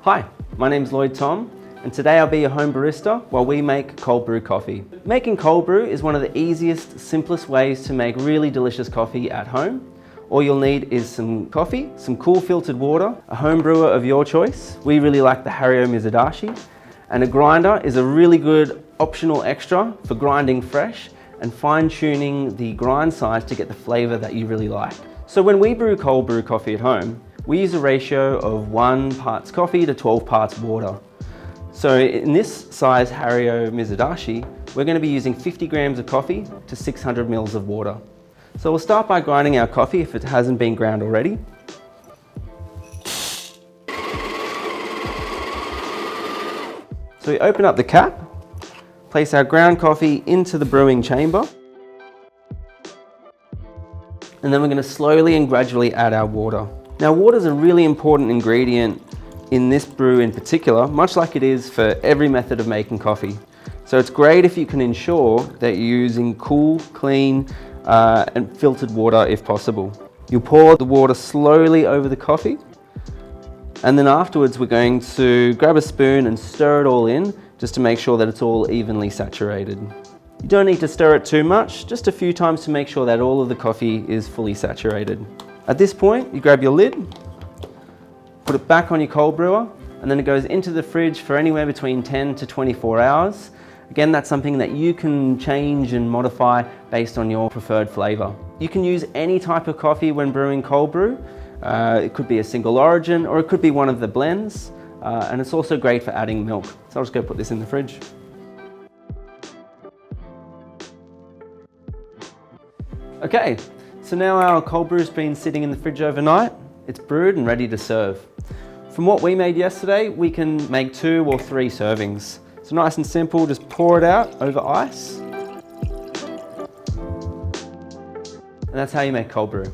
Hi, my name's Lloyd Thom, and today I'll be your home barista while we make cold brew coffee. Making cold brew is one of the easiest, simplest ways to make really delicious coffee at home. All you'll need is some coffee, some cool filtered water, a home brewer of your choice. We really like the Hario Mizudashi, and a grinder is a really good optional extra for grinding fresh and fine-tuning the grind size to get the flavor that you really like. So when we brew cold brew coffee at home, we use a ratio of 1 parts coffee to 12 parts water. So in this size Hario Mizudashi, we're going to be using 50 grams of coffee to 600 mils of water. So we'll start by grinding our coffee if it hasn't been ground already. So we open up the cap, place our ground coffee into the brewing chamber, and then we're going to slowly and gradually add our water. Now, water is a really important ingredient in this brew in particular, much like it is for every method of making coffee. So it's great if you can ensure that you're using cool, clean, and filtered water if possible. You'll pour the water slowly over the coffee, and then afterwards we're going to grab a spoon and stir it all in just to make sure that it's all evenly saturated. You don't need to stir it too much, just a few times to make sure that all of the coffee is fully saturated. At this point, you grab your lid, put it back on your cold brewer, and then it goes into the fridge for anywhere between 10 to 24 hours. Again, that's something that you can change and modify based on your preferred flavor. You can use any type of coffee when brewing cold brew. It could be a single origin, or it could be one of the blends, and it's also great for adding milk. So I'll just go put this in the fridge. Okay, so now our cold brew's been sitting in the fridge overnight. It's brewed and ready to serve. From what we made yesterday, we can make 2 or 3 servings. So nice and simple, just pour it out over ice. And that's how you make cold brew.